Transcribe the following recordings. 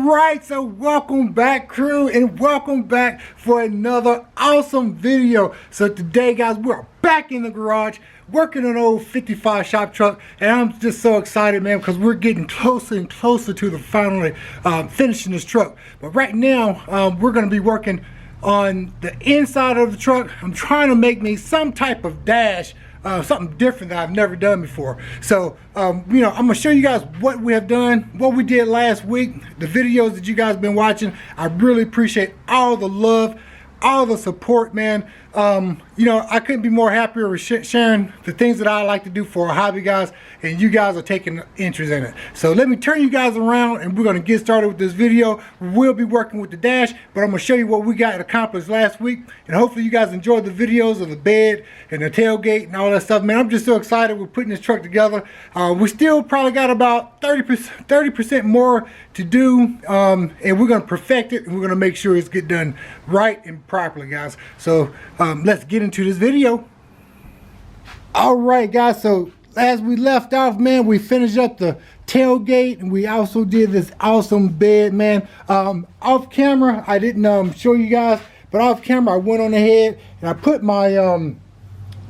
Alright, so welcome back, crew, and welcome back for another awesome video. So today, guys, we're back in the garage working on an old 55 shop truck, and I'm just so excited, man, because we're getting closer and closer to the finally finishing this truck. But right now, we're going to be working on the inside of the truck. I'm trying to make me some type of dash, something different that I've never done before. So I'm gonna show you guys what we have done, what we did last week, the videos that you guys have been watching. I really appreciate all the love, all the support, man. I couldn't be more happier with sharing the things that I like to do for our hobby, guys, and you guys are taking interest in it. So let me turn you guys around and we're going to get started with this video. We'll be working with the dash, but I'm going to show you what we got accomplished last week, and hopefully you guys enjoyed the videos of the bed and the tailgate and all that stuff, man. I'm just so excited we're putting this truck together. We still probably got about 30% more to do, and we're going to perfect it, and we're going to make sure it's get done right and properly, guys. So let's get into this video. All right, guys, so as we left off, man, we finished up the tailgate, and we also did this awesome bed, man. Off camera, I didn't show you guys, but off camera I went on ahead and I put my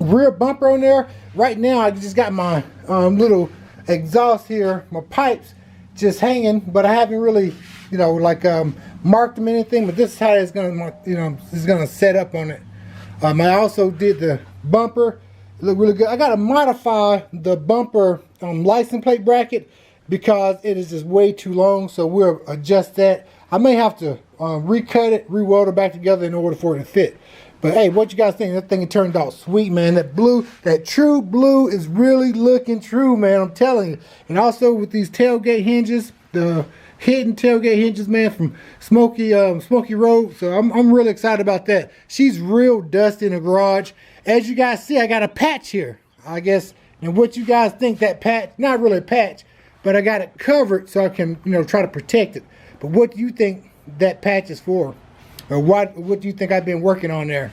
rear bumper on there. Right now I just got my little exhaust here, my pipes just hanging, but I haven't really marked them anything, but this is how it's gonna it's gonna set up on it. I also did the bumper. It looked really good. I gotta modify the bumper license plate bracket because it is just way too long, so we'll adjust that. I may have to recut it, re-weld it back together in order for it to fit. But hey, what you guys think? That thing turned out sweet, man. That blue, that true blue is really looking true, man, I'm telling you. And also with these tailgate hinges, the hidden tailgate hinges, man, from Smoky Road. So I'm really excited about that. She's real dusty in the garage. As you guys see, I got a patch here, I guess. And what you guys think that patch, not really a patch, but I got it covered so I can, try to protect it. But what do you think that patch is for? Or what do you think I've been working on there?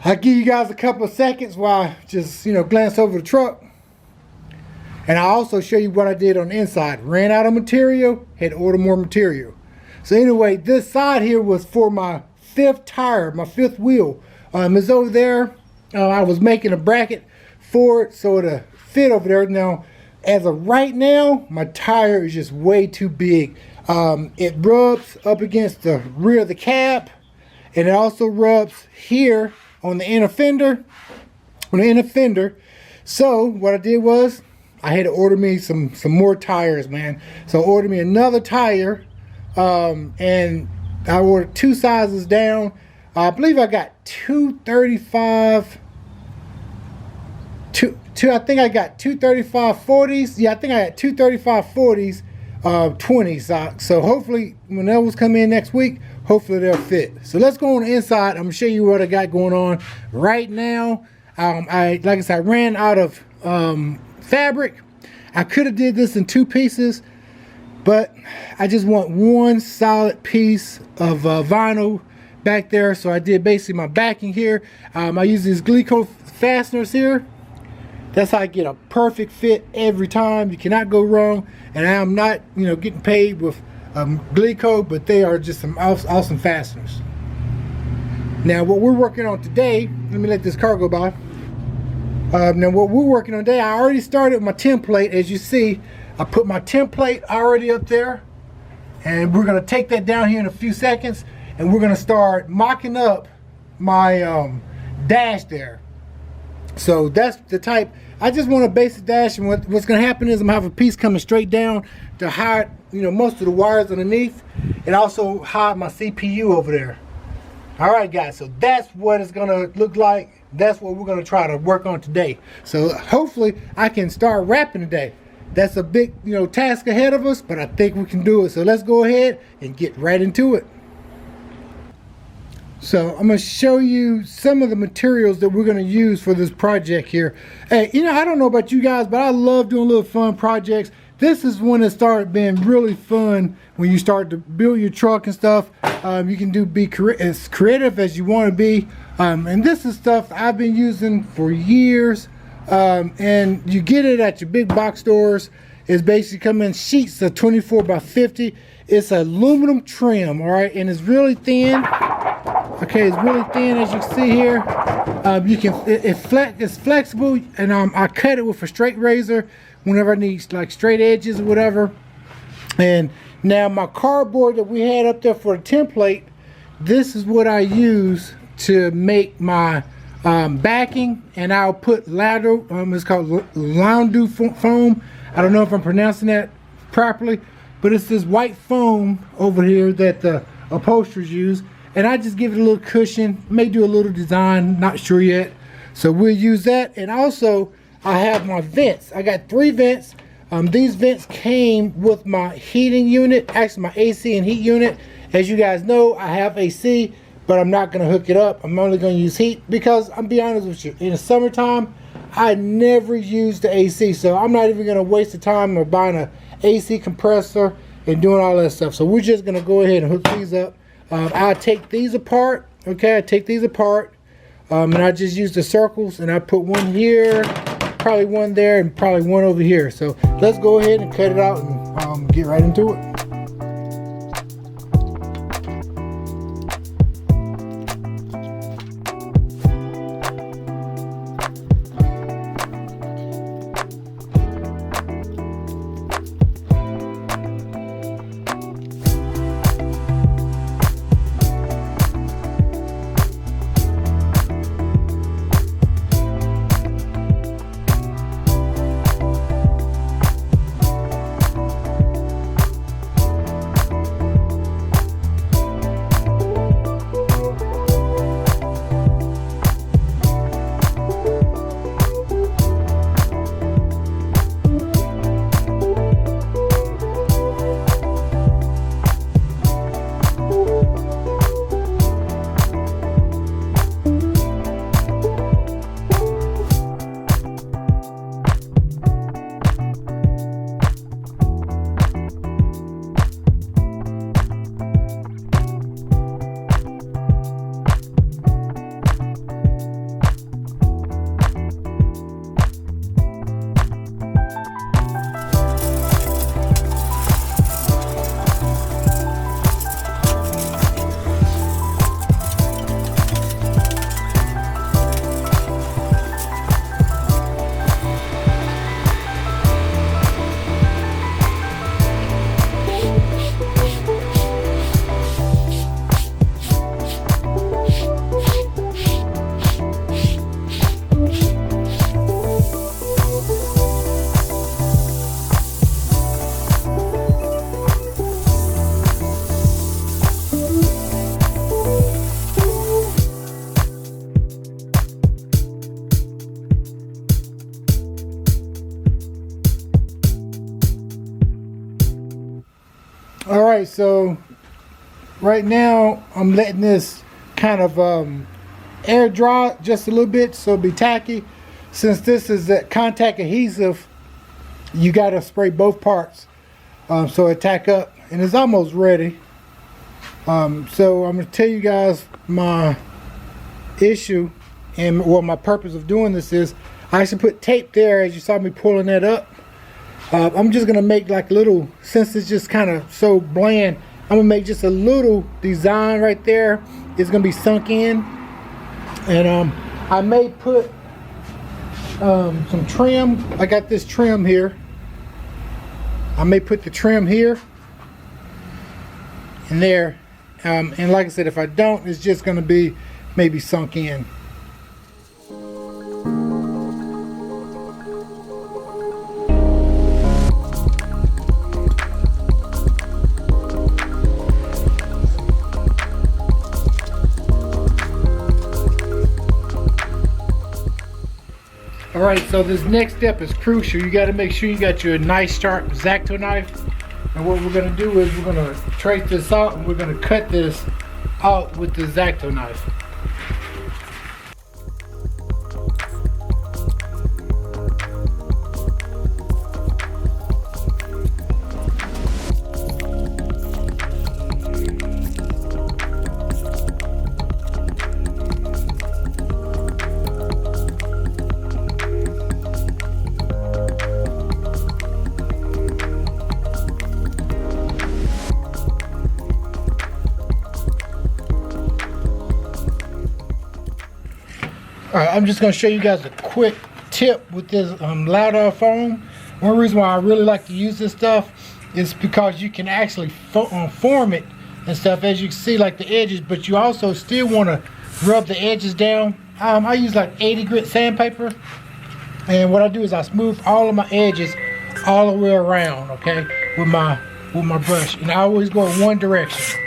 I'll give you guys a couple of seconds while I just, glance over the truck. And I'll also show you what I did on the inside. Ran out of material, had to order more material. So anyway, this side here was for my fifth tire, my fifth wheel. It's over there. I was making a bracket for it so it'll fit over there. Now, as of right now, my tire is just way too big. It rubs up against the rear of the cab, and it also rubs here on the inner fender. So what I did was I had to order me some more tires, man. So I ordered me another tire, and I ordered two sizes down. I believe I got 235. I think I got 235 40s. Yeah, I think I got 235 40s, 20s. So hopefully when those come in next week, hopefully they'll fit. So let's go on the inside. I'm gonna show you what I got going on right now. Like I said, I ran out of fabric. I could have did this in two pieces, but I just want one solid piece of vinyl back there. So I did basically my backing here. I use these Glico fasteners here. That's how I get a perfect fit every time. You cannot go wrong. And I'm not, getting paid with Glico, but they are just some awesome fasteners. Now, what we're working on today, let me let this car go by. Now, what we're working on today, I already started my template. As you see, I put my template already up there, and we're gonna take that down here in a few seconds, and we're gonna start mocking up my dash there. So that's the type. I just want a basic dash, and what's gonna happen is I'm gonna have a piece coming straight down to hide, most of the wires underneath, and also hide my CPU over there. All right, guys. So that's what it's gonna look like. That's what we're gonna try to work on today. So hopefully I can start wrapping today. That's a big, task ahead of us, but I think we can do it. So let's go ahead and get right into it. So I'm going to show you some of the materials that we're going to use for this project here. Hey, I don't know about you guys, but I love doing little fun projects. This is when it started being really fun when you start to build your truck and stuff. You can be as creative as you want to be. And this is stuff I've been using for years. And you get it at your big box stores. It's basically come in sheets of 24 by 50. It's aluminum trim, all right, and it's really thin. Okay, it's really thin, as you can see here. It's flexible, and I cut it with a straight razor whenever I need like straight edges or whatever. And now my cardboard that we had up there for the template, this is what I use to make my backing, and I'll put ladder. It's called Landu foam. I don't know if I'm pronouncing that properly, but it's this white foam over here that the upholsterers use. And I just give it a little cushion, may do a little design, not sure yet. So we'll use that. And also I have my vents. I got 3 vents. These vents came with my heating unit, actually my AC and heat unit. As you guys know, I have AC, but I'm not gonna hook it up. I'm only gonna use heat because I'm be honest with you, in the summertime, I never use the AC. So I'm not even gonna waste the time of buying an AC compressor and doing all that stuff. So we're just gonna go ahead and hook these up. I take these apart, okay, I take these apart, and I just use the circles, and I put one here, probably one there, and probably one over here. So let's go ahead and cut it out and get right into it. All right, so right now I'm letting this kind of air dry just a little bit so it'll be tacky. Since this is that contact adhesive, you got to spray both parts so it tack up, and it's almost ready. So I'm going to tell you guys my issue and what my purpose of doing this is. I actually put tape there as you saw me pulling that up. I'm just going to make like a little, since it's just kind of so bland, I'm going to make just a little design right there. It's going to be sunk in. And I may put some trim. I got this trim here. I may put the trim here and there. And like I said, if I don't, it's just going to be maybe sunk in. Alright, so this next step is crucial. You got to make sure you got your nice sharp X-Acto knife. And what we're going to do is we're going to trace this out and we're going to cut this out with the X-Acto knife. Alright, I'm just going to show you guys a quick tip with this Loudar foam. One reason why I really like to use this stuff is because you can actually form it and stuff, as you can see, like the edges, but you also still want to rub the edges down. I use like 80 grit sandpaper, and what I do is I smooth all of my edges all the way around, okay, with my brush, and I always go in one direction.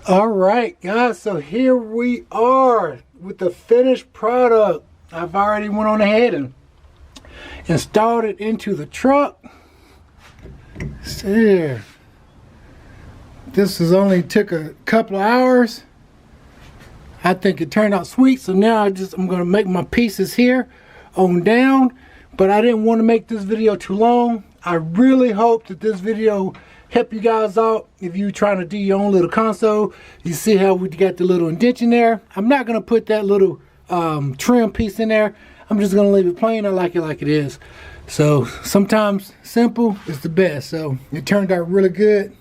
Alright guys, so here we are with the finished product. I've already went on ahead and installed it into the truck. See here. This has only took a couple of hours. I think it turned out sweet, so now I'm going to make my pieces here on down. But I didn't want to make this video too long. I really hope that this video help you guys out if you're trying to do your own little console. You see how we got the little indentation there. I'm not going to put that little trim piece in there. I'm just going to leave it plain. I like it like it is. So sometimes simple is the best. So it turned out really good.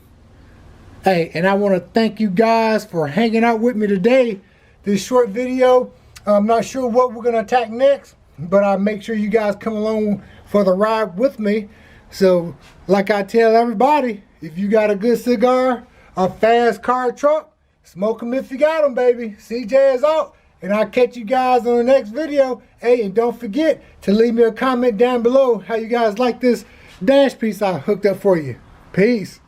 Hey, and I want to thank you guys for hanging out with me today. This short video, I'm not sure what we're going to attack next, but I'll make sure you guys come along for the ride with me. So like I tell everybody, if you got a good cigar, a fast car, truck, smoke them if you got them, baby. CJ is out, and I'll catch you guys on the next video. Hey, and don't forget to leave me a comment down below how you guys like this dash piece I hooked up for you. Peace.